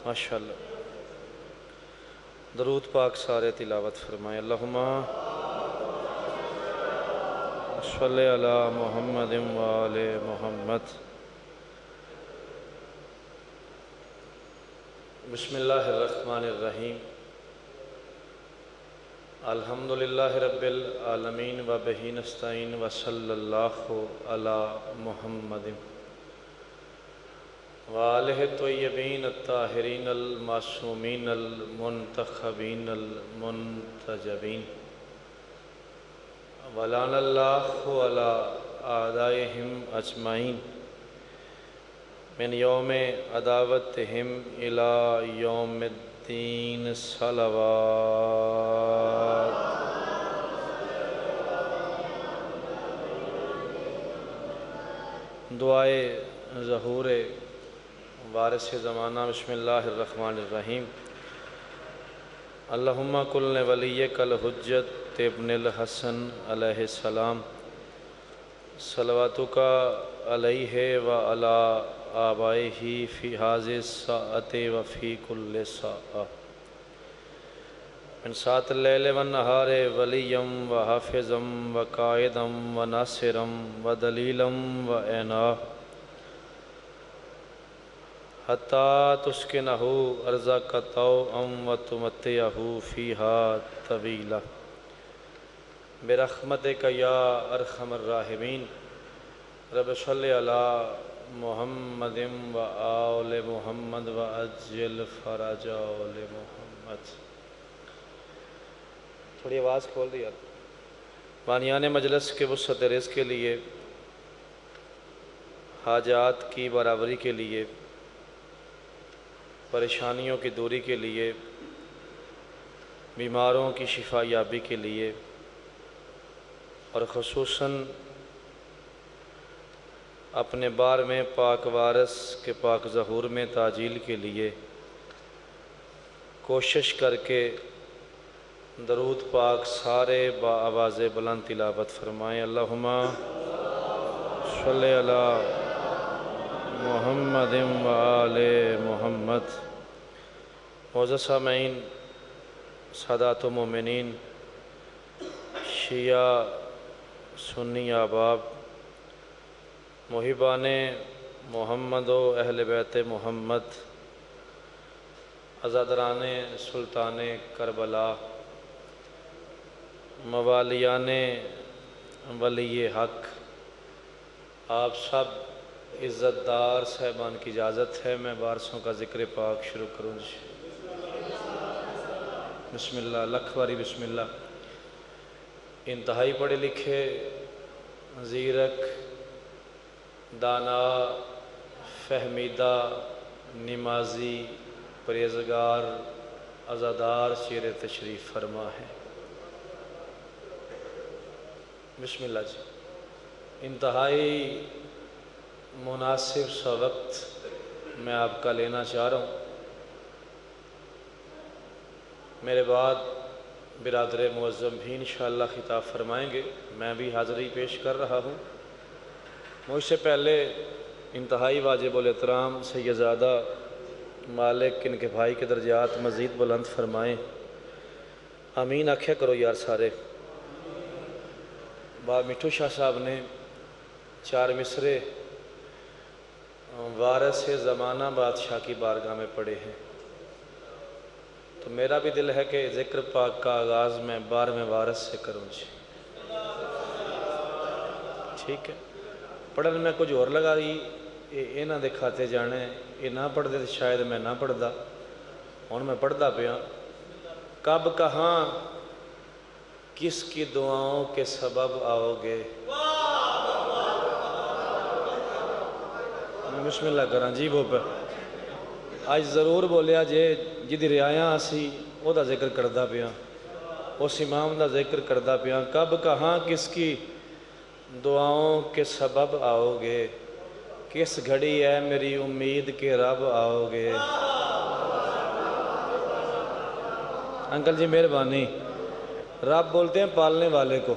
ماشاءاللہ درود پاک سارے تلاوت فرمائیں۔ اللہم صلی علی محمد و آل محمد۔ بسم اللہ الرحمن الرحیم۔ الحمدللہ رب العالمین و بہ نستعین و صلی اللہ علی محمد وآلہ الطیبین الطاہرین المعصومین المنتخبین المنتجبین ولعن اللہ علی اعدائہم اجمعین من یوم عداوتہم الی یوم الدین صلوات۔ دعائے ظہور وارث زمانہ۔ بسم اللہ الرحمن الرحیم۔ اللہم کل ولیک الحجت ابن الحسن علیہ السلام صلواتک علیہ وعلی آبائہ فی ہذہ الساعۃ وفی کل ساعۃ من ساعۃ اللیل والنہار ولیا وحافظا وقائدا وناصرا ودلیلا وعینا حتی تسکنہ ارضک طوعا وتمتعہ فیہا طویلا برحمتک یا ارحم الراحمین۔ رب صلی علی محمد و آل محمد وعجل فرج آل محمد۔ تھوڑی آواز کھول دی یار۔ بانیان مجلس کے وسعت رزق کے لیے، حاجات کی برابری کے لیے، پریشانیوں کی دوری کے لیے، بیماروں کی شفا یابی کے لیے، اور خصوصاً اپنے بار میں پاک وارث کے پاک ظہور میں تعجیل کے لیے کوشش کر کے درود پاک سارے بآواز بلند تلاوت فرمائیں۔ اللہم صلی علی محمد و آل محمد۔ معزز سامعین، سادات و مومنین، شیعہ سنی احباب، محبان محمد و اہل بیت محمد، عزادران سلطان کربلا، موالیان ولی حق، آپ سب عزت دار صاحبان کی اجازت ہے میں وارثوں کا ذکر پاک شروع کروں جی۔ بسم اللہ، لکھ واری بسم اللہ۔ انتہائی پڑھے لکھے، زیرک، دانا، فہمیدہ، نمازی، پرہیزگار، عزادار شیر تشریف فرما ہے۔ بسم اللہ جی۔ انتہائی مناسب سا وقت میں آپ کا لینا چاہ رہا ہوں۔ میرے بعد برادر معظم بھی انشاءاللہ خطاب فرمائیں گے، میں بھی حاضری پیش کر رہا ہوں۔ مجھ سے پہلے انتہائی واجب الاحترام سیدزادہ مالک ان کے بھائی کے درجات مزید بلند فرمائیں۔ آمین آکھیا کرو یار سارے۔ بابا مٹھو شاہ صاحب نے 4 مصرے وارث زمانہ بادشاہ کی بارگاہ میں پڑھے ہیں، تو میرا بھی دل ہے کہ ذکر پاک کا آغاز میں 12ویں وارث سے کروں جی۔ ٹھیک ہے، پڑھن میں کچھ اور لگا رہی، یہ نہ دکھاتے جانے، یہ نہ پڑھ دے تو شاید میں نہ پڑھدا، اور میں پڑھدا پیا۔ کب کہاں کس کی دعاؤں کے سبب آؤ گے؟ بسم اللہ کراں جی وہ پہ آج ضرور بولیا جے جدی رعایاں اسی او دا ذکر کردہ پیا، اس امام دا ذکر کردہ پیا۔ کب کہاں کس کی دعاؤں کے سبب آؤ گے، کس گھڑی ہے میری امید کے رب آؤ گے۔ انکل جی مہربانی، رب بولتے ہیں پالنے والے کو۔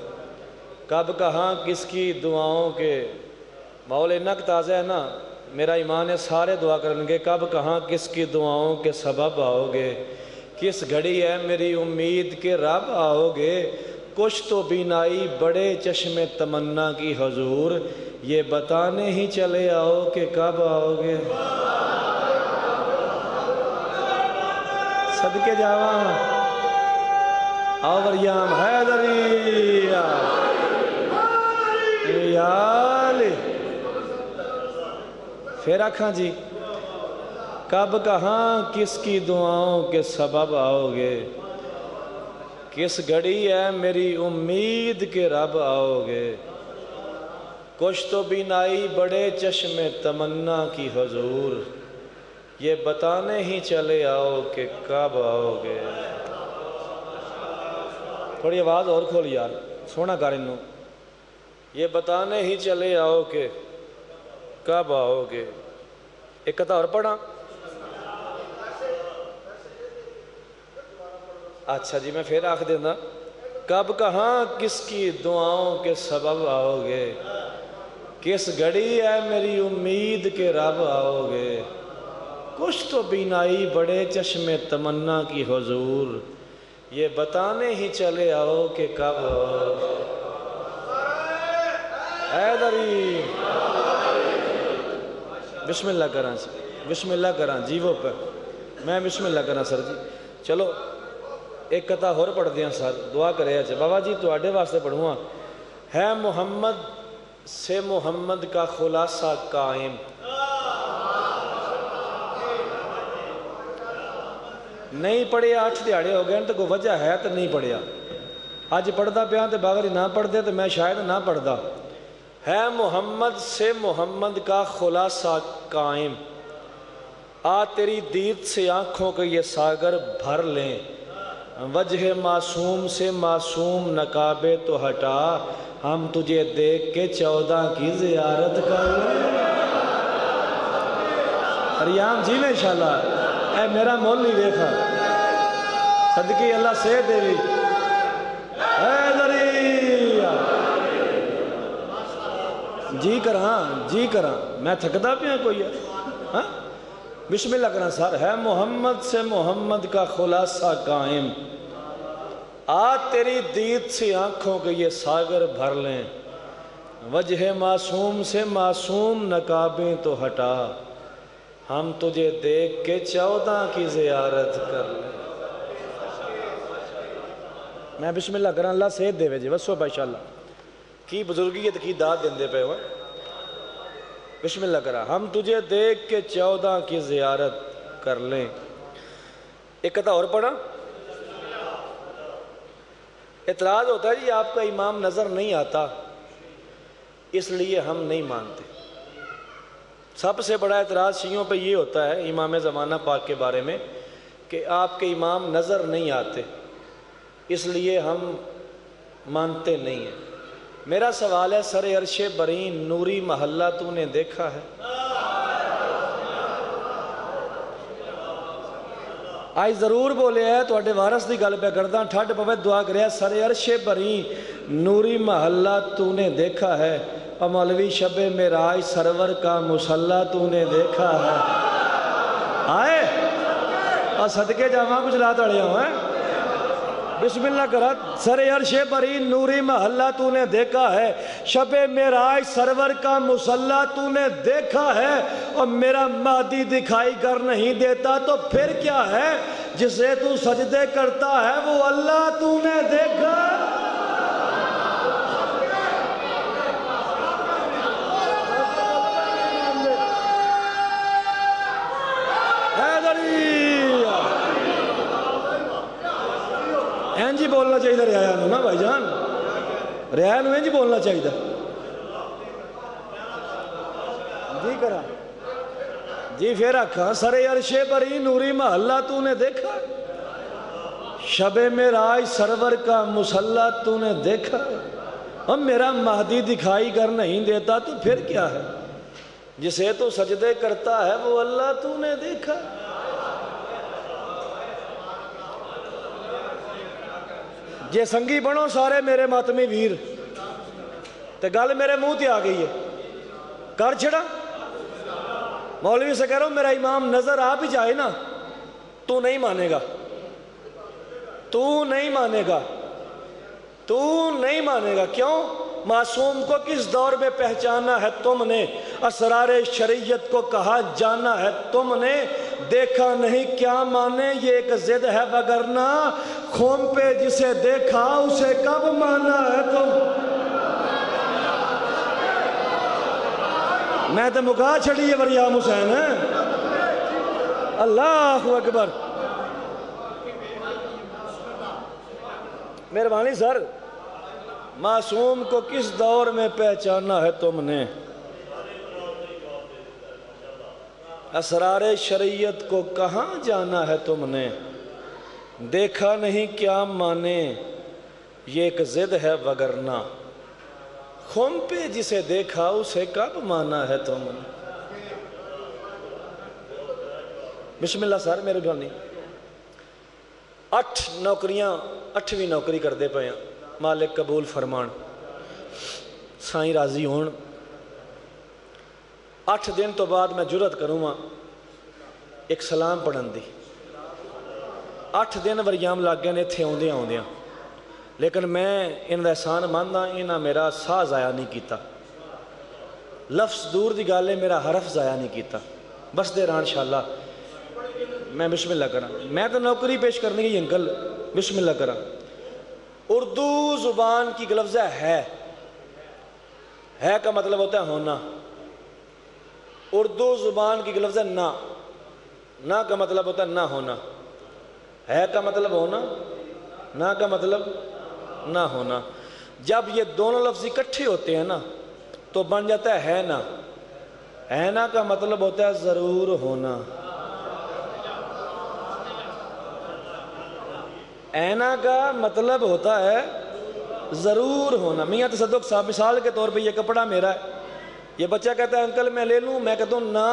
کب کہاں کس کی دعاؤں کے ماحول اتنا تازہ ہے نا، میرا ایمان ہے سارے دعا کریں گے کب کہاں کس کی دعاؤں کے سبب آؤ گے، کس گھڑی ہے میری امید کہ رب آؤ گے، کچھ تو بینائی بڑے چشم تمنا کی حضور، یہ بتانے ہی چلے آؤ کہ کب آؤ گے۔ صدقے جاواں آؤ وریام حیدری یالی پھر آکھاں جی کب کہاں کس کی دعاؤں کے سبب آؤ گے، کس گھڑی ہے میری امید کہ رب آؤ گے، کچھ تو بینائی بڑے چشم تمنا کی حضور، یہ بتانے ہی چلے آؤ کہ کب آؤ گے۔ تھوڑی آواز اور کھول یار، سونا کر انہوں، یہ بتانے ہی چلے آؤ کہ کب آؤ گے۔ ایک قطع اور پڑھا، اچھا جی میں پھر آکھ دینا، کب کہاں کس کی دعاؤں کے سبب آؤ گے، کس گھڑی ہے میری امید کہ رب آؤ گے، کچھ تو بینائی بڑے چشم تمنا کی حضور، یہ بتانے ہی چلے آؤ کہ کب آؤ گے۔ حیدری بسم اللہ کران سر، بسم اللہ کران جی وہ پر میں بسم اللہ کران سر جی۔ چلو ایک قطع اور پڑھ دیا سر، دعا کرے اچھا بابا جی تو آڈے واسطے پڑھوں ہے محمد سے محمد کا خلاصہ قائم، نہیں پڑھے 8 دیہڑے ہو گئے تو کوئی وجہ ہے تو نہیں پڑھیا، آج پڑھدا پیا تو باغری نہ پڑھ دے تو میں شاید نہ پڑھدا۔ ہے محمد سے محمد کا خلاصہ قائم، آ تیری دید سے آنکھوں کے یہ ساگر بھر لیں، وجہ معصوم سے معصوم نقابے تو ہٹا، ہم تجھے دیکھ کے 14 کی زیارت کر لیں۔ ریام جی میں انشاءاللہ اے میرا مول نہیں دیکھا صدقی اللہ سے دیوی جی کراں میں تھکدا پیا کوئی ہے بسم اللہ کراں سر۔ ہے محمد سے محمد کا خلاصہ قائم، آ تیری دید سے آنکھوں کے یہ ساگر بھر لیں، وجہ معصوم سے معصوم نقابیں تو ہٹا، ہم تجھے دیکھ کے 14 کی زیارت کر لیں۔ میں بسم اللہ کراں اللہ صحت دے وے جی وسو باشاءاللہ کی بزرگیت کی داد دیندے پہ ہوئے۔ بسم اللہ کرا ہم تجھے دیکھ کے 14 کی زیارت کر لیں۔ ایک قطع اور پڑھا، اعتراض ہوتا ہے جی آپ کا امام نظر نہیں آتا اس لیے ہم نہیں مانتے۔ سب سے بڑا اعتراض شیعوں پہ یہ ہوتا ہے امام زمانہ پاک کے بارے میں کہ آپ کے امام نظر نہیں آتے اس لیے ہم مانتے نہیں ہیں۔ میرا سوال ہے سر عرش برین نوری محلہ تو نے دیکھا ہے؟ آج ضرور بولے ہے تو اڈے وارث دی گل پہ کردہ ٹھاٹ پوے دعا کرے سر عرش برین نوری محلہ تو نے دیکھا ہے، اور مولوی شب معراج سرور کا مصلی تو نے دیکھا ہے۔ آئے اور صدقے جامعہ کچھ رات اڑیا ہوں ہیں بسم اللہ کرت سر عرش برین نوری محلہ تو نے دیکھا ہے، شب معراج سرور کا مصلی تو نے دیکھا ہے، اور میرا مہدی دکھائی کر نہیں دیتا تو پھر کیا ہے، جسے تو سجدے کرتا ہے وہ اللہ تو نے دیکھا۔ جی بولنا چاہیے ریانو نا بھائی جان، ریانو جی بولنا چاہیے جی کرا جی پھر آکھا سر عرش برین نوری محلہ تو نے دیکھا، شب معراج سرور کا مصلی تو نے دیکھا، اور میرا مہدی دکھائی کر نہیں دیتا تو پھر کیا ہے، جسے تو سجدے کرتا ہے وہ اللہ تو نے دیکھا۔ جے سنگی بنو سارے میرے ماتمی ویر تے گل میرے منہ تے آ گئی ہے کر چھڑا مولوی سے کہہ رہا ہوں میرا امام نظر آ بھی جائے نا تو نہیں مانے گا، تو نہیں مانے گا، تو نہیں مانے گا۔ کیوں؟ معصوم کو کس دور میں پہچانا ہے تم نے، اسرار شریعت کو کہاں جانا ہے تم نے، دیکھا نہیں کیا مانے یہ ایک ضد ہے وگرنہ خون پہ جسے دیکھا اسے کب مانا ہے تم۔ میں تو مکا چھڑی ہے وریام حسین ہے۔ اللہ اکبر، مہربانی سر۔ معصوم کو کس دور میں پہچانا ہے تم نے، اسرار شریعت کو کہاں جانا ہے تم نے، دیکھا نہیں کیا مانے یہ ایک ضد ہے وگرنہ خم پہ جسے دیکھا اسے کب مانا ہے تم نے۔ بسم اللہ سر میرے بھانی 8 نوکریاں 8ویں نوکری کر دے پہ ہیں، مالک قبول فرمان، سائیں راضی ہون۔ 8 دن تو بعد میں جرت کروں گا ایک سلام پڑھن دی۔ 8 دن وریام لگ گئے نے تھے آندیاں آندیاں، لیکن میں ان دا احسان ماندا انہاں میرا سا ضائع نہیں کیتا، لفظ دور دی گالے میرا حرف ضائع نہیں کیتا۔ بس دے رہا انشاءاللہ میں بسم اللہ کرا، میں تو نوکری پیش کرنے کی انکل بسم اللہ کرا۔ اردو زبان کی لفظ ہے کا مطلب ہوتا ہے ہونا، اردو زبان کی لفظ ہے نہ کا مطلب ہوتا ہے نہ ہونا، ہے کا مطلب ہونا، نہ کا مطلب نہ ہونا۔ جب یہ دونوں لفظ اکٹھے ہوتے ہیں نا تو بن جاتا ہے نا۔ ہے نا کا مطلب ہوتا ہے ضرور ہونا، اینا کا مطلب ہوتا ہے ضرور ہونا۔ میاں تصدق صاحب مثال کے طور پہ یہ کپڑا میرا ہے، یہ بچہ کہتا ہے انکل میں لے لوں، میں کہتا ہوں نہ،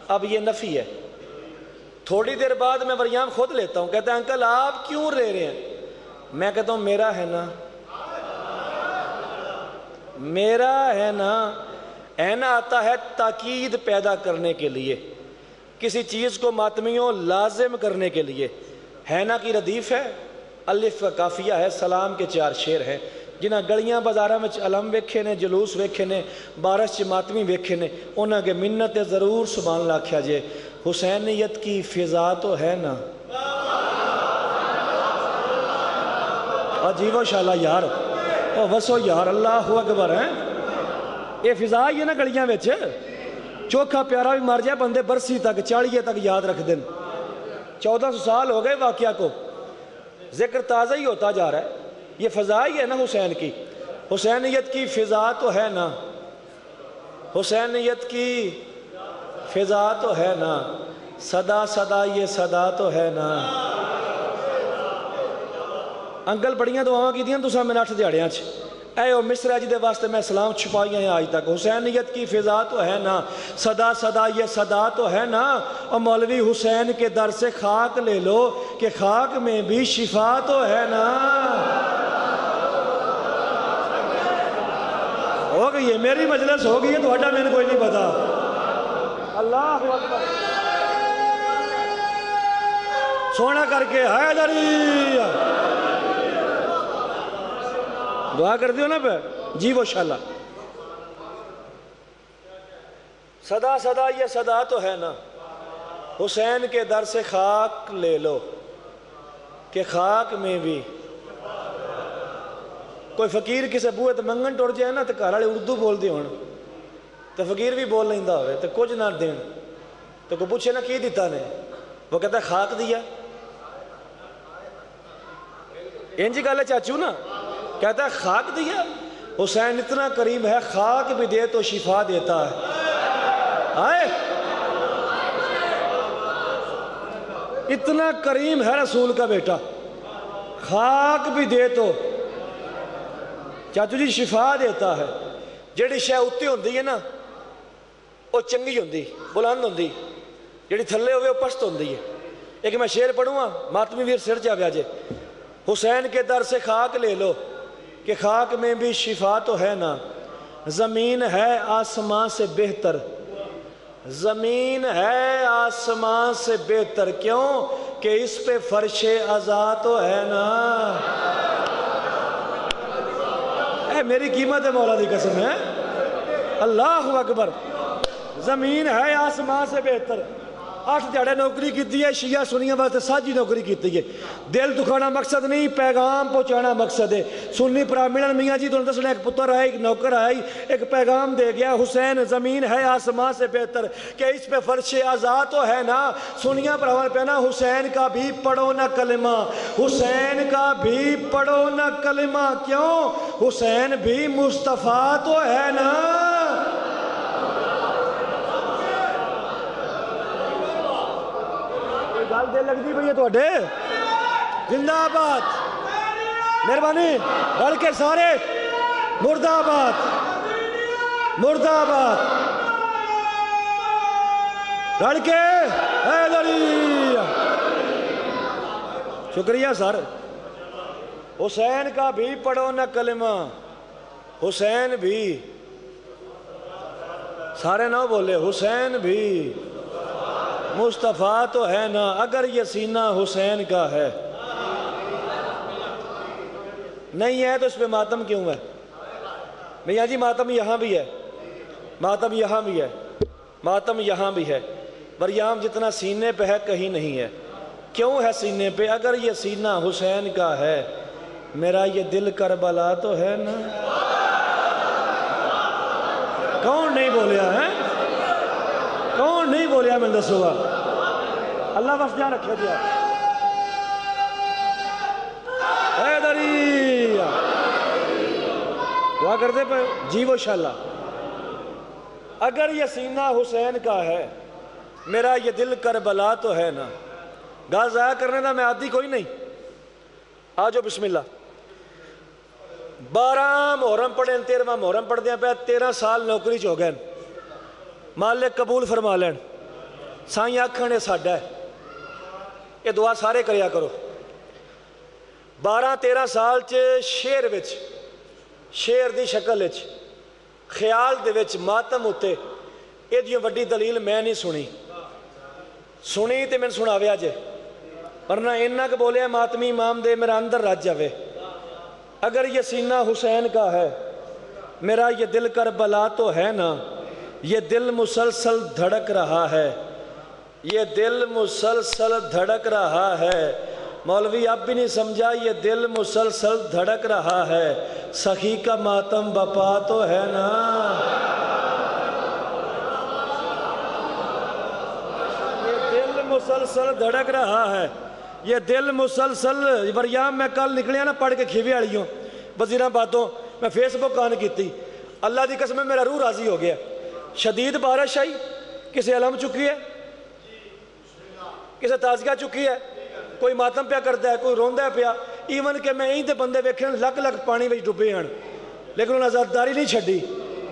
اب یہ نفی ہے۔ تھوڑی دیر بعد میں وریام خود لیتا ہوں، کہتا ہے انکل آپ کیوں لے رہے ہیں، میں کہتا ہوں میرا ہے نا، میرا ہے نا۔ اینا آتا ہے تاکید پیدا کرنے کے لیے، کسی چیز کو ماتمیوں لازم کرنے کے لیے۔ ہے نا کی ردیف ہے، الف کا کافیہ ہے، سلام کے 4 شعر ہیں، جنہاں گلیاں بازاراں میں علم ویکھے نے، جلوس ویکھے نے، بارش چ ماتمی ویکھے نے، انہاں کے منت ضرور سبحان اللہ کیا جے۔ حسینیت کی فضا تو ہے نا، عجیب و شالا یار، او وسو یار، اللہ اکبر ہیں۔ یہ فضا ہی ہے نا گلیاں وچ، چوکھا پیارا بھی مر جائے بندے برسی تک 40 تک یاد رکھ دیں۔ 1400 سال ہو گئے واقعہ کو، ذکر تازہ ہی ہوتا جا رہا ہے۔ یہ فضا ہی ہے نا حسین کی، حسینیت کی فضا تو ہے نا، حسینیت کی فضا تو ہے نا، صدا صدا یہ صدا تو ہے نا۔ انکل بڑیاں دعاواں کی دیاں تساں میں 8 دیہڑیاں چ، اے او مصر جی دے واسطے میں سلام چھپائی ہیں آج تک۔ حسینیت کی فضا تو ہے نا، صدا صدا یہ صدا تو ہے نا، اور مولوی حسین کے در سے خاک لے لو کہ خاک میں بھی شفا تو ہے نا۔ ہو گئی ہے میری مجلس، ہو گئی ہے تو ہٹا میں نے کوئی نہیں پتا۔ اللہ اکبر، سونا کر کے حیدری دعا کر دیو نا پہ جی وہ شاءاللہ۔ صدا صدا یہ صدا تو ہے نا، حسین کے در سے خاک لے لو کہ خاک میں بھی۔ کوئی فقیر کسے بوئے تو منگن ٹوڑ جائے نا تو گھر والے اردو بول دی ہون تو فقیر بھی بول لیندا ہوئے تو کچھ نہ دین تو کوئی پوچھے نا کی دیتا نے، وہ کہتا ہے خاک دیا۔ انجی گالے چاچو نا، کہتا ہے خاک دیا۔ حسین اتنا کریم ہے، خاک بھی دے تو شفا دیتا ہے۔ آئے اتنا کریم ہے رسول کا بیٹا، خاک بھی دے تو چاچو جی شفا دیتا ہے۔ جیڑی شے اُتے ہوندی ہے نا وہ چنگی ہوندی، بلند ہوندی، جیڑی تھلے ہوئے وہ پست ہوندی ہے۔ ایک میں شعر پڑھوں گا، ماتمی ویر سر جا بیاجے۔ حسین کے در سے خاک لے لو کہ خاک میں بھی شفا تو ہے نا، زمین ہے آسمان سے بہتر، زمین ہے آسمان سے بہتر، کیوں کہ اس پہ فرش عزا تو ہے نا۔ اے میری قیمت ہے مولا دی قسم ہے، اللہ اکبر۔ زمین ہے آسمان سے بہتر، 8 دیہڑے نوکری کی ہے، شیعہ سنیاں واسطے ساجی نوکری کی ہے۔ دل دکھانا مقصد نہیں، پیغام پہنچانا مقصد ہے۔ سنی پرامنن میاں جی تو دسنا، ایک پتر آئے، ایک نوکر آئی، ایک پیغام دے گیا، حسین زمین ہے آسمان سے بہتر کہ اس پہ فرش عزا تو ہے نا۔ سنیاں پراوان پہ نا، حسین کا بھی پڑھو نہ کلمہ، حسین کا بھی پڑھو نہ کلمہ، کیوں حسین بھی مصطفیٰ تو ہے نا۔ گل دل لگتی پئی ہے تواڈے؟ زندہ آباد، مہربانی رل کے سارے، مرد آباد، مرد آباد، رل کے حیدری۔ شکریہ سر۔ حسین کا بھی پڑھو نہ کلمہ، حسین بھی، سارے نہ بولے، حسین بھی مصطفیٰ تو ہے نا۔ اگر یہ سینہ حسین کا ہے نہیں ہے تو اس پہ ماتم کیوں ہے؟ میاں جی ماتم یہاں بھی ہے، ماتم یہاں بھی ہے، ماتم یہاں بھی ہے۔ مریم جتنا سینے پہ ہے کہیں نہیں ہے۔ کیوں ہے سینے پہ؟ اگر یہ سینہ حسین کا ہے، میرا یہ دل کربلا تو ہے نا۔ کون نہیں بولیا ہے؟ کون نہیں بولیا؟ میں دسو گا، اللہ بس جہاں رکھے دیا حیدری دعا کرتے پہ جی وہ شاءاللہ۔ اگر یہ سینہ حسین کا ہے، میرا یہ دل کربلا تو ہے نا۔ گاہ ضائع کرنے دا میں عادی کوئی نہیں۔ آجو بسم اللہ۔ 12 محرم پڑھیں، 13واں محرم پڑھ دیا پہ، 13 سال نوکری چ ہو گئے، مالک قبول فرما لین۔ سائیں آکھنے ساڈا ہے، یہ دعا سارے کریا کرو۔ 12-13 سال شعر وچ، شعر دی شکل وچ، خیال دے وچ ماتم ہوتے، یہ دیوں وڈی دلیل میں نہیں سنی، سنی تے میں سناویا جے، ورنہ انہاں کہ بولے ماتمی امام دے میرا اندر رج جاوے۔ اگر یہ سینہ حسین کا ہے، میرا یہ دل کربلا تو ہے نا۔ یہ دل مسلسل دھڑک رہا ہے، یہ دل مسلسل دھڑک رہا ہے۔ مولوی اب بھی نہیں سمجھا، یہ دل مسلسل دھڑک رہا ہے، سخی کا ماتم بپا تو ہے نا۔ یہ دل مسلسل دھڑک رہا ہے، یہ دل مسلسل۔ وریام میں کل نکلیا نا پڑھ کے کھیوے والیوں وزیراں باتوں، میں فیس بک آن کیتی، اللہ دی قسم میرا روح راضی ہو گیا۔ شدید بارش آئی، کسے علم چکی ہے، کسے تازگہ چکی ہے، کوئی ماتم پیا کرتا ہے، کوئی روندہ پیا۔ ایون کہ میں یہیں تے بندے ویکھے لگ لگ پانی وچ ڈبے ہیں، لیکن انہوں نے آزاداری نہیں چھڈی۔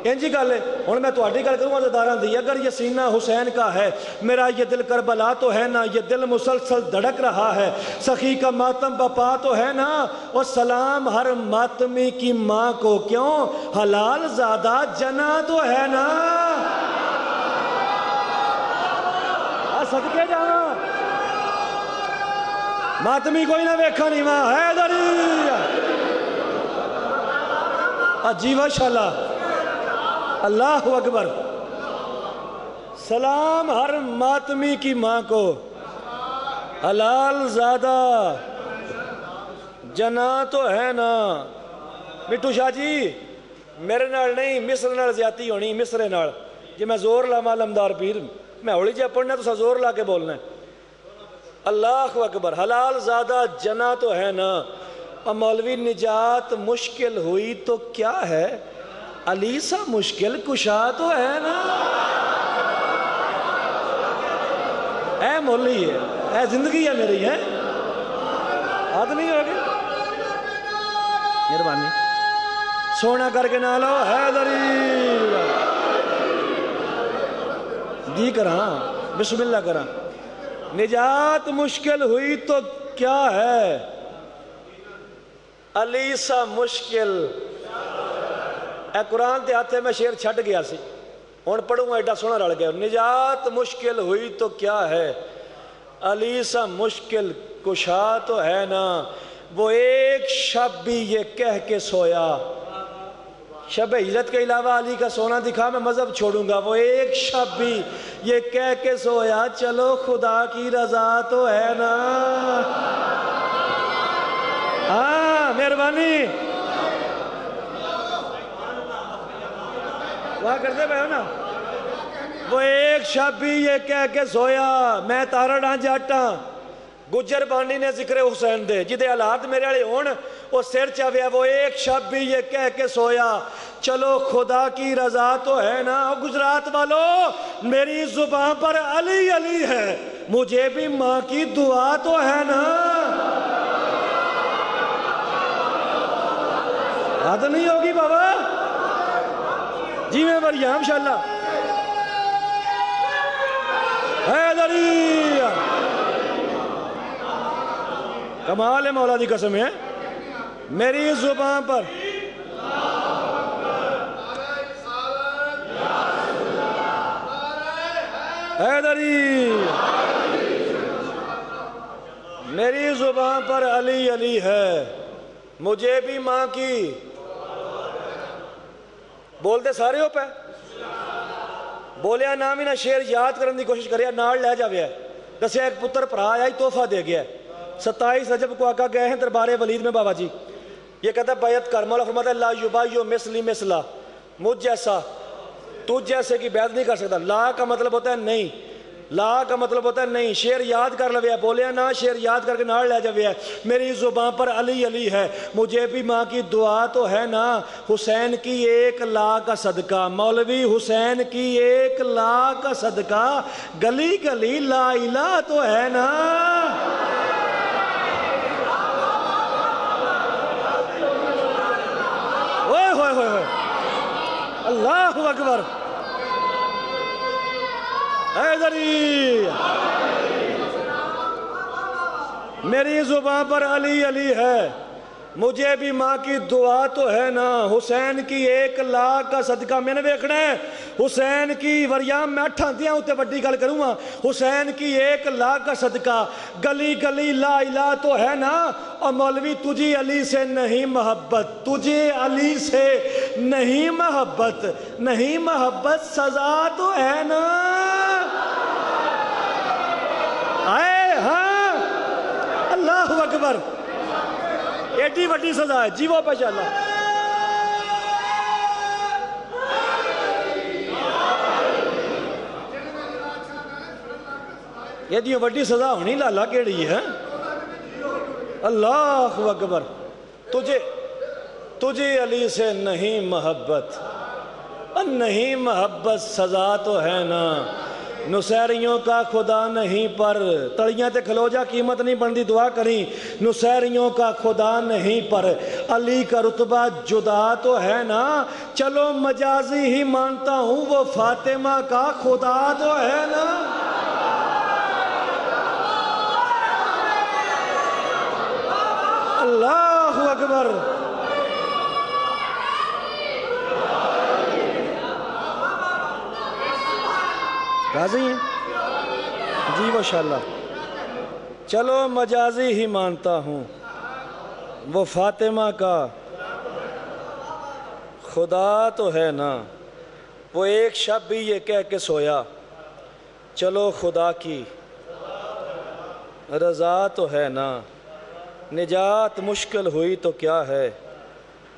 انجی گل ہے، ہن میں تہاڈی گل کروں آزاداراں دی۔ اگر یہ سینہ حسین کا ہے، میرا یہ دل کربلا تو ہے نا۔ یہ دل مسلسل دھڑک رہا ہے، سخی کا ماتم بپا تو ہے نا۔ اور سلام ہر ماتمی کی ماں کو، کیوں حلال زادہ جنا تو ہے نا۔ صدقے جانا ماتمی کوئی نہ ویکھا نہیں ماں حیدری عجیب شاءاللہ، اللہ اکبر۔ سلام ہر ماتمی کی ماں کو، حلال زادہ جنا تو ہے نا۔ مٹھو شاہ جی میرے نال نہیں، مصر نال زیادتی ہونی، مصر نال جی میں زور لاواں لمدار پیر، میں ہولی جی پڑھنا تو زور لا کے بولنا ہے۔ اللہ اکبر۔ حلال زادہ جنا تو ہے نا۔ اور مولوی نجات مشکل ہوئی تو کیا ہے، علی سا مشکل کشا تو ہے نا۔ اے مولی ہے، اے زندگی ہے میری ہے، آدھ نہیں ہوگی مہربانی سونا کر کے نہ لو حیدری دی کراں بسم اللہ کراں۔ نجات مشکل ہوئی تو کیا ہے، علی سا مشکل۔ اے قرآن تے ہاتھے میں شیر چھٹ گیا سی، ہوں پڑھوں گا ایڈا سونا رل گیا نجات مشکل ہوئی تو کیا ہے علی سا مشکل کشا تو ہے نا وہ ایک شب بھی یہ کہہ کے سویا شب ہجرت کے علاوہ علی کا سونا دکھا میں مذہب چھوڑوں گا وہ ایک شب بھی یہ کہہ کے سویا چلو خدا کی رضا تو ہے نا ہاں مہربانی وہاں کرتے پہ ہو نا وہ ایک شب بھی یہ کہہ کے سویا میں تارڑ ہاں جٹ ہاں گجر بانی نے ذکر حسین دے جدے حالات میرے والے ہون وہ سر چاویا وہ ایک شب بھی یہ کہہ کے سویا چلو خدا کی رضا تو ہے نا گجرات والو میری زبان پر علی علی ہے مجھے بھی ماں کی دعا تو ہے نا یاد نہیں ہوگی بابا جی میں مریم انشاءاللہ حیدری کمال ہے مولا دی قسم ہے میری زبان پر حیدری میری زبان پر علی علی ہے مجھے بھی ماں کی بولتے سارے ہو پہ بولیا نام ہی نہ شیر یاد کرنے دی کوشش کریا نال لے جاویا دسیا ایک پتر پرا آیا ہی تحفہ دے گیا 27 رجب کو آقا گئے ہیں دربار ولید میں بابا جی یہ کہتا ہے بیعت کر مولا فرماتا ہے لا یبایع مثلی مثلا مجھ جیسا تجھ جیسے کی بیعت نہیں کر سکتا لا کا مطلب ہوتا ہے نہیں لا کا مطلب ہوتا ہے نہیں شیر یاد کر لویا بولیا نا شیر یاد کر کے نال لے جاویا میری زبان پر علی علی ہے مجھے بھی ماں کی دعا تو ہے نا حسین کی 1 لا کا صدقہ مولوی حسین کی 1 لا کا صدقہ گلی گلی لا الہ تو ہے نا اللہ اکبر حیدری میری زبان پر علی علی ہے مجھے بھی ماں کی دعا تو ہے نا حسین کی 1 لاکھ کا صدقہ میں نے دیکھنا ہے حسین کی وریام میں 8 دیا ہوتے بڑی گل کروں گا حسین کی 1 لاکھ کا صدقہ گلی گلی لا الہ تو ہے نا اور مولوی تجھے علی سے نہیں محبت تجھے علی سے نہیں محبت سزا تو ہے نا آئے ہاں اللہ اکبر ایڈی وڈی سزا ہے جی وہ پہ چلا یہ وڈی سزا ہونی لالا کیڑی ہے اللہ اکبر تجھے علی سے نہیں محبت نہیں محبت سزا تو ہے نا نصیریوں کا خدا نہیں پر تڑیاں تے کھلو جا قیمت نہیں بندی دعا کریں نصیریوں کا خدا نہیں پر علی کا رتبہ جدا تو ہے نا چلو مجازی ہی مانتا ہوں وہ فاطمہ کا خدا تو ہے نا اللہ اکبر راضی ہیں جی ماشاءاللہ چلو مجازی ہی مانتا ہوں وہ فاطمہ کا خدا تو ہے نا وہ ایک شب بھی یہ کہہ کے سویا چلو خدا کی رضا تو ہے نا نجات مشکل ہوئی تو کیا ہے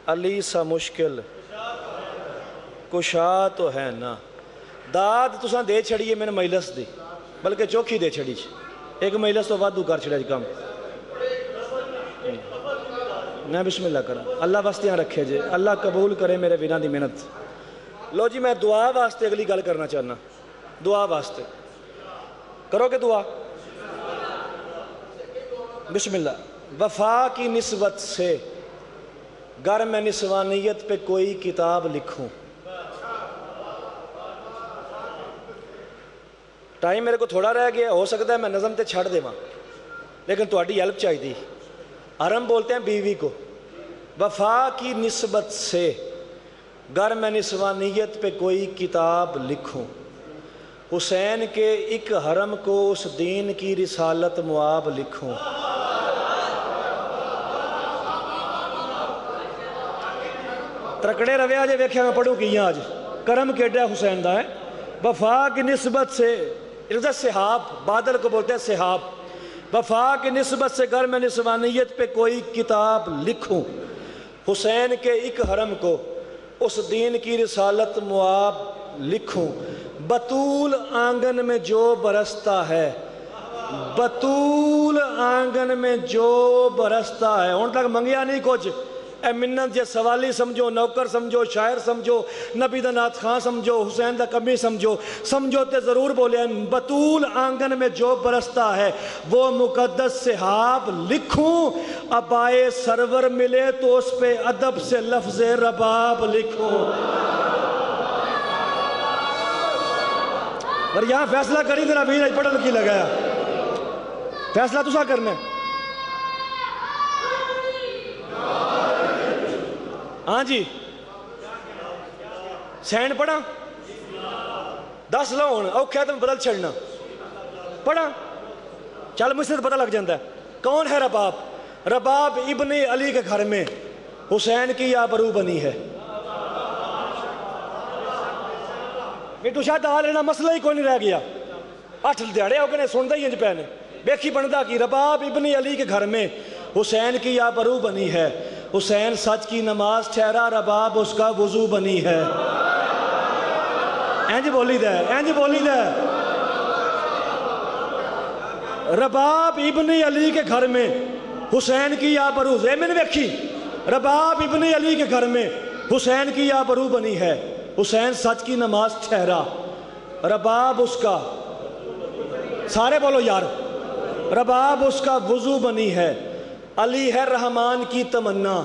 علی سا مشکل کشا تو ہے نا داد تساں دے چھڑیے میں نے مجلس دی بلکہ چوکھی دے چھڑی ایک مجلس تو وادو کر چھڑا جی کام میں بسم اللہ کرا اللہ واسطے رکھے جے اللہ قبول کرے میرے بنا دی محنت لو جی میں دعا واسطے اگلی گل کرنا چاہنا دعا واسطے کرو کہ دعا بسم اللہ وفا کی نسبت سے گر میں نسوانیت پہ کوئی کتاب لکھوں ٹائم میرے کو تھوڑا رہ گیا ہو سکتا ہے میں نظم تے چھڑ دے ماں لیکن تہاڈی ہیلپ چاہیے دی آرم بولتے ہیں بیوی کو وفا کی نسبت سے گر میں نسوانیت پہ کوئی کتاب لکھوں، حسین کے ایک حرم کو اس دین کی رسالت مواب لکھوں۔ ترکڑے رویا جے ویکھیا میں پڑھوں کی آج کرم کیڈا حسین دا ہے۔ وفا کی نسبت سے سحاب، بادل کو بولتے ہیں سحاب، وفا کی نسبت سے گر میں نسوانیت پہ کوئی کتاب لکھوں، حسین کے ایک حرم کو اس دین کی رسالت مواب لکھوں۔ بطول آنگن میں جو برستا ہے، بطول آنگن میں جو برستا ہے، ان تک منگیا نہیں کچھ، اے منت جے سوالی سمجھو، نوکر سمجھو، شاعر سمجھو، نبی دا نعت خان سمجھو، حسین دا کمی سمجھو تے ضرور بولے بطول آنگن میں جو برستا ہے وہ مقدس سحاب لکھوں، ابائے سرور ملے تو اس پہ ادب سے لفظ رباب لکھوں۔ اور یہاں فیصلہ کری تیرا بھی نہیں پڑھن کی لگایا، فیصلہ تو سا کرنا ہے۔ ہاں جی سینڈ پڑھا 10 لو ہونا اوکھا تم بدل چھڑنا پڑھا چل مجھ سے تو پتہ لگ جاندہ ہے کون ہے رباب؟ رباب ابن علی کے گھر میں حسین کی آبرو بنی ہے۔ میٹو شاید آ لینا مسئلہ ہی کوئی نہیں رہ گیا، 8 دیڑے ہو گئے سن دے ہی انج پہنے بیکھی بندہ کی رباب ابن علی کے گھر میں حسین کی آبرو بنی ہے، حسین سچ کی نماز ٹھہرا، رباب اس کا وضو بنی ہے۔ اینج بولی دے، اینج بولی دے۔ رباب ابن علی کے گھر میں حسین کی آبرو، زیمن ویکھی، رباب ابن علی کے گھر میں حسین کی آبرو بنی ہے، حسین سچ کی نماز ٹھہرا، رباب اس کا، سارے بولو یار، رباب اس کا وضو بنی ہے، علی ہے رحمان کی تمنا،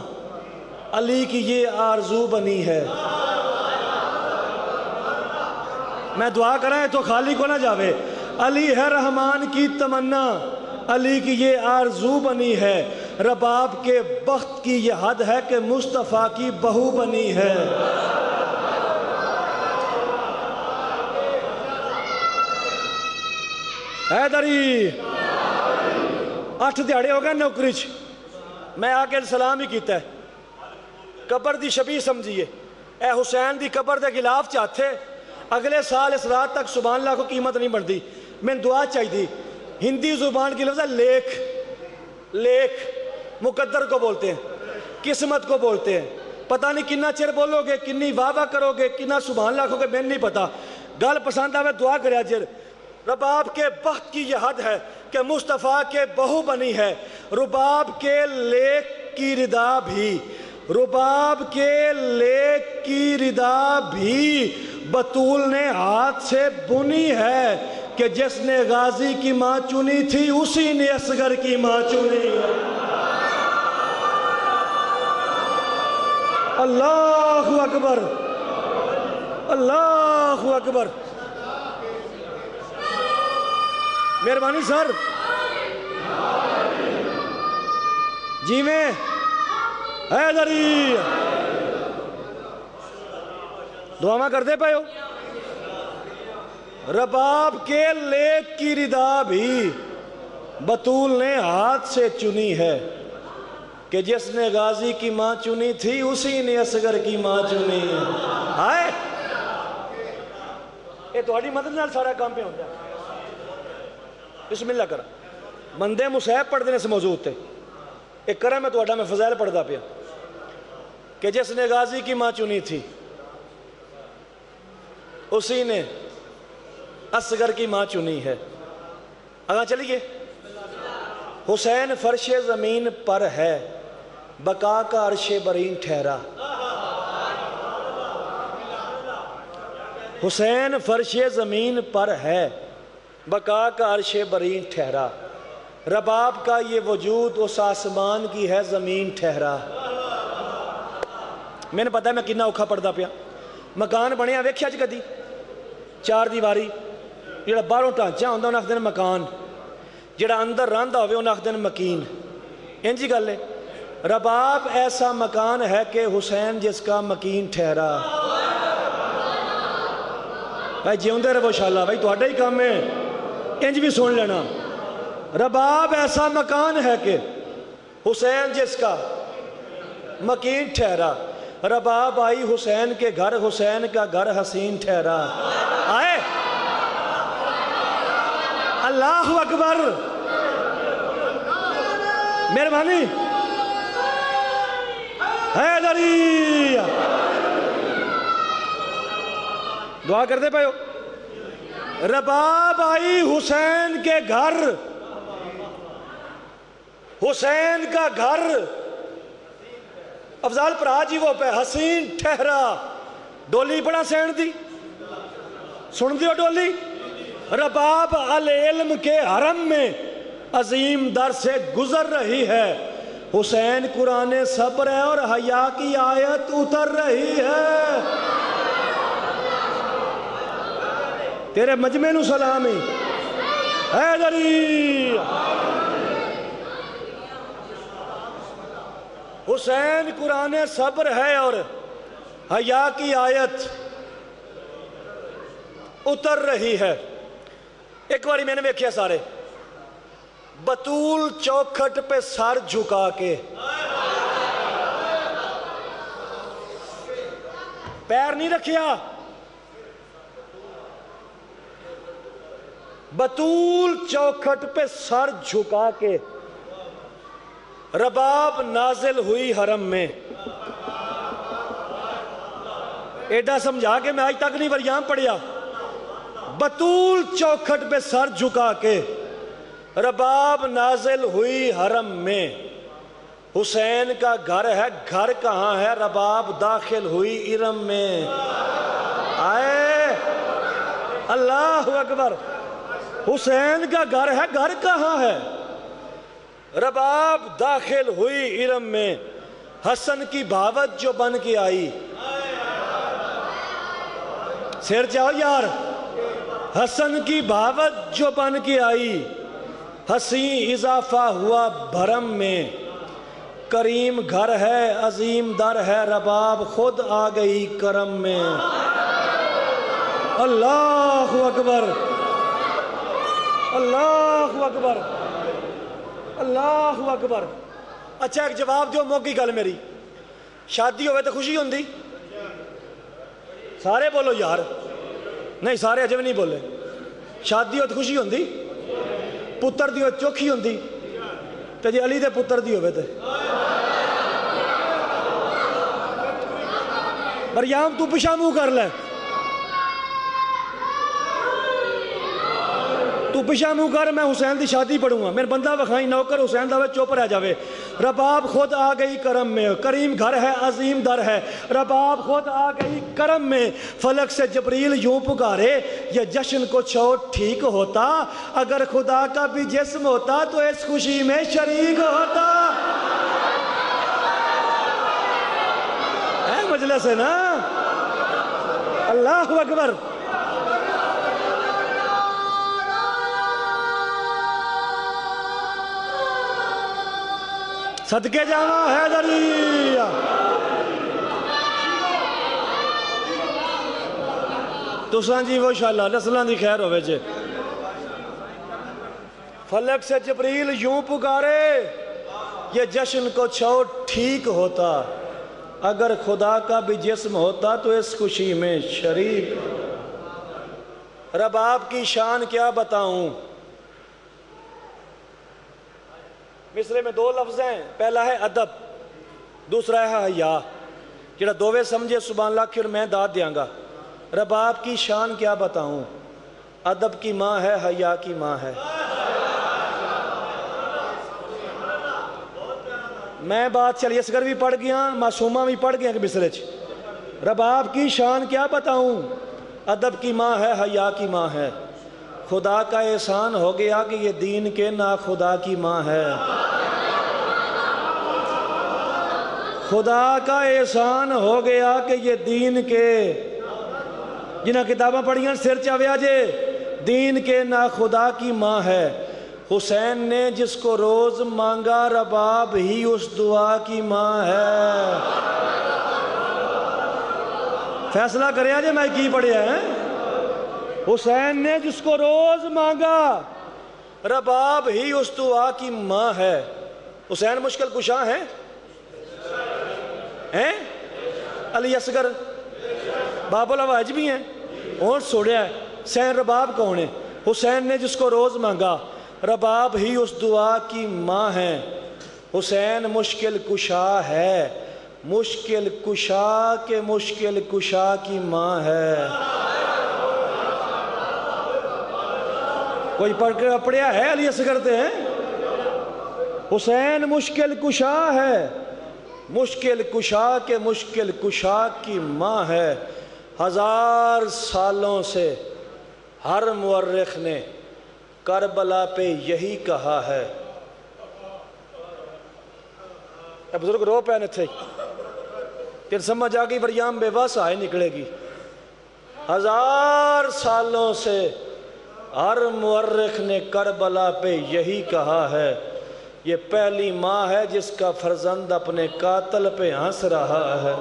علی کی یہ آرزو بنی ہے۔ میں دعا کرائیں تو خالی کو نہ جاوے، علی ہے رحمان کی تمنا، علی کی یہ آرزو بنی ہے، رباب کے بخت کی یہ حد ہے کہ مصطفیٰ کی بہو بنی ہے۔ حیدری 8 دیہڑے ہو گئے نوکریچ، میں آکے سلام ہی کیتا ہے، قبر دی شبیہ سمجھئے، اے حسین دی قبر دے خلاف چاہتے، اگلے سال اس رات تک سبحان اللہ کو قیمت نہیں بڑھتی، میں دعا چاہی تھی، ہندی زبان کی لفظ ہے لیکھ، لیکھ مقدر کو بولتے ہیں، قسمت کو بولتے ہیں، پتہ نہیں کنہ چر بولو گے، کنی واہ کرو گے، کنہ سبحان اللہ کو گے، میں نہیں پتا، گل پسند آوے دعا کریا جر، رباب کے بخت کی یہ حد ہے کہ مصطفیٰ کے بہو بنی ہے، رباب کے لیک کی ردا بھی، رباب کے لیک کی ردا بھی بطول نے ہاتھ سے بنی ہے کہ جس نے غازی کی ماں چنی تھی اسی نے اصغر کی ماں چنی ہے۔ اللہ اکبر، اللہ اکبر، مہربانی سر جی میں حیدری دعا کر دے پائے ہو۔ رباب کے لیک کی ردا بھی بطول نے ہاتھ سے چنی ہے کہ جس نے غازی کی ماں چنی تھی اسی نے اصغر کی ماں چنی ہے۔ آئے اے تہاڈی مدد نال سارا کام پہ ہوتا ہے۔ بسم اللہ کرا بندے مصحف پڑھ دینے سے موضوع تھے، ایک کرم میں تہاڈا میں فضائل پڑھ دا پیا کہ جس نے غازی کی ماں چنی تھی اسی نے اصغر کی ماں چنی ہے۔ آگاں چلیے، حسین فرش زمین پر ہے بقا کا عرش برین ٹھہرا، حسین فرش زمین پر ہے بقا کا عرش برین ٹھہرا، رباب کا یہ وجود اس آسمان کی ہے زمین ٹھہرا۔ میں نے پتا ہے میں کتنا اوکھا پڑھدا پیا، مکان بنیا ویکھیا جی کدی 4 دیواری، جڑا باہروں ٹانچا ہوندا انہاں آکھدے مکان، جڑا اندر رہندا ہوئے انہاں آکھدے مکین، ان جی گل ہے۔ رباب ایسا مکان ہے کہ حسین جس کا مکین ٹھہرا۔ بھائی جیوندے رہو انشاءاللہ بھائی تہاڈا ہی کام ہے انج بھی سن لینا رباب ایسا مکان ہے کہ حسین جس کا مکین ٹھہرا رباب آئی حسین کے گھر حسین کا گھر حسین ٹھہرا آئے اللہ اکبر مہربانی حیدری دعا کرتے پہ ہو رباب آئی حسین کے گھر حسین کا گھر افضال پرا جی وہ پہ حسین ٹھہرا ڈولی بڑا سین دی سن دیو ڈولی رباب العلم کے حرم میں عظیم در سے گزر رہی ہے حسین قرآن صبر ہے اور حیا کی آیت اتر رہی ہے تیرے مجمع نو سلامی حیدری حسین قرآن صبر ہے اور حیا کی آیت اتر رہی ہے ایک باری میں نے دیکھیا سارے بطول چوکھٹ پہ سر جھکا کے پیر نہیں رکھیا بطول چوکھٹ پہ سر جھکا کے رباب نازل ہوئی حرم میں ایڈا سمجھا کے میں آج تک نہیں وریام پڑھیا بطول چوکھٹ پہ سر جھکا کے رباب نازل ہوئی حرم میں حسین کا گھر ہے گھر کہاں ہے رباب داخل ہوئی ارم میں آئے اللہ اکبر حسین کا گھر ہے گھر کہاں ہے رباب داخل ہوئی ارم میں حسن کی بھاوت جو بن کے آئی سیر چاہو یار حسن کی بھاوت جو بن کے آئی حسین اضافہ ہوا بھرم میں کریم گھر ہے عظیم در ہے رباب خود آ گئی کرم میں اللہ اکبر اللہ اکبر اللہ اکبر اچھا ایک جواب دیو موقعی گل میری شادی ہوئے تو خوشی ہوندی سارے بولو یار نہیں سارے اجے بھی نہیں بولے شادی ہوئے تو خوشی ہوندی پتر دی ہوئے چوکھی ہوندی تے جی علی دے پتر دی ہوئے تے مریم تو پشا منہ کر لے تو پشا منہ کر میں حسین دی شادی پڑھوں گا میرے بندہ وکھائیں نوکر حسین دا چوپ رہ جاوے رباب خود آ گئی کرم میں کریم گھر ہے عظیم در ہے رباب خود آ گئی کرم میں فلک سے جبریل یوں پکارے یہ جشن کو چھوڑ ٹھیک ہوتا اگر خدا کا بھی جسم ہوتا تو اس خوشی میں شریک ہوتا ہے مجلس ہے نا اللہ اکبر صدقے جانا حیدری تساں جی وہ انشاءاللہ نسلان دی خیر ہوئے جے فلک سے جبریل یوں پکارے یہ جشن کو چھوڑ ٹھیک ہوتا اگر خدا کا بھی جسم ہوتا تو اس خوشی میں شریک رباب کی شان کیا بتاؤں مصرے میں دو لفظ ہیں پہلا ہے ادب دوسرا ہے حیا جڑا دووے سمجھے سبحان اللہ کی اور میں داد دیاں گا رباب کی شان کیا بتاؤں ادب کی ماں ہے حیا کی ماں ہے میں بات چلیے اسگر بھی پڑھ گیا معصومہ بھی پڑھ گیا کہ مصرے رباب کی شان کیا بتاؤں ادب کی ماں ہے حیا کی ماں ہے خدا کا احسان ہو گیا کہ یہ دین کے نا خدا کی ماں ہے خدا کا احسان ہو گیا کہ یہ دین کے جنہاں کتاباں پڑھیاں سر چاویا جے دین کے نا خدا کی ماں ہے حسین نے جس کو روز مانگا رباب ہی اس دعا کی ماں ہے فیصلہ کرے آجے میں کی پڑھے ہیں حسین نے جس کو روز مانگا رباب ہی اس دعا کی ماں ہے۔ حسین مشکل کشا ہیں؟ علی اصغر باب الحوائج بھی ہیں؟ اور سوڑیا ہے حسین رباب کون ہے؟ حسین نے جس کو روز مانگا رباب ہی اس دعا کی ماں ہے۔ حسین مشکل کشا ہے، مشکل کشا کے مشکل کشا کی ماں ہے۔ کوئی پڑھیا ہے علی اصغر تے ہیں؟ حسین مشکل کشا ہے، مشکل کشا کے مشکل کشا کی ماں ہے۔ 1000 سالوں سے ہر مورخ نے کربلا پہ یہی کہا ہے۔ اے بزرگ رو پہنے تھے پھر سمجھ آگئی وریام بے بس آئے نکلے گی۔ 1000 سالوں سے ہر مورخ نے کربلا پہ یہی کہا ہے، یہ پہلی ماں ہے جس کا فرزند اپنے قاتل پہ ہنس رہا ہے۔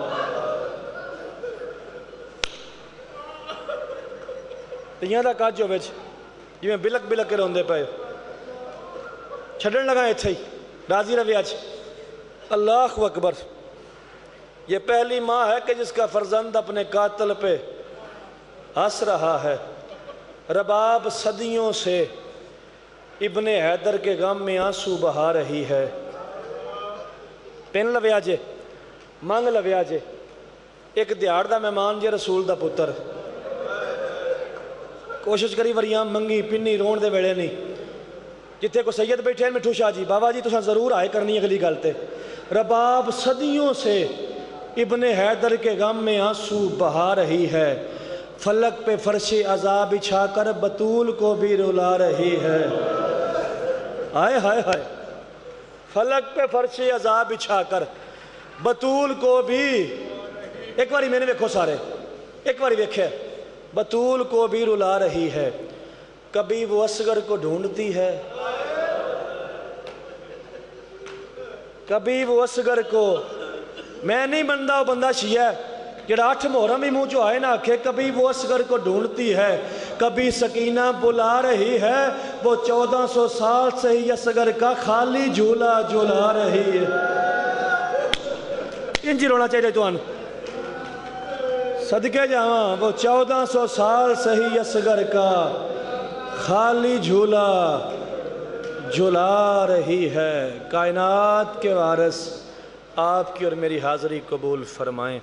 تیاں دا کاج جو ویچ جی میں بلک بلک کے روندے پہ چھڑن لگا تھے راضی روی آج اللہ اکبر۔ یہ پہلی ماں ہے کہ جس کا فرزند اپنے قاتل پہ ہنس رہا ہے۔ رباب صدیوں سے ابن حیدر کے غم میں آنسو بہا رہی ہے۔ پین لویا جے مانگ لویا جے ایک دیار دا مہمان جے رسول دا پتر کوشش کری وریام منگی پنی رون دے ویڑے نہیں جتے کو سید بیٹھے ہیں مٹھو شاہ جی بابا جی تو ضرور آئے کرنی اگلی گالتے۔ رباب صدیوں سے ابن حیدر کے غم میں آنسو بہا رہی ہے، فلک پہ فرش عذاب بچھا کر بطول کو بھی رلا رہی ہے۔ ہائے ہائے ہائے، فلک پہ فرش عذاب بچھا کر بطول کو بھی، ایک باری میں نے دیکھو سارے ایک باری دیکھے، بطول کو بھی رلا رہی ہے۔ کبھی وہ اصغر کو ڈھونڈتی ہے، کبھی وہ اصغر کو، میں نہیں بندہ وہ بندہ شیعہ جڑا 8 محرم بھی منہ جو آئے نہ آکھے، کبھی وہ اصغر کو ڈھونڈتی ہے، کبھی سکینہ بلا رہی ہے، وہ 1400 سال سے ہی اصغر کا خالی جھولا جھولا رہی ہے۔ انجی رونا چاہیے تو آن صدقے جہاں، وہ 1400 سال سے ہی اصغر کا خالی جھولا جھولا رہی ہے۔ کائنات کے وارث آپ کی اور میری حاضری قبول فرمائیں۔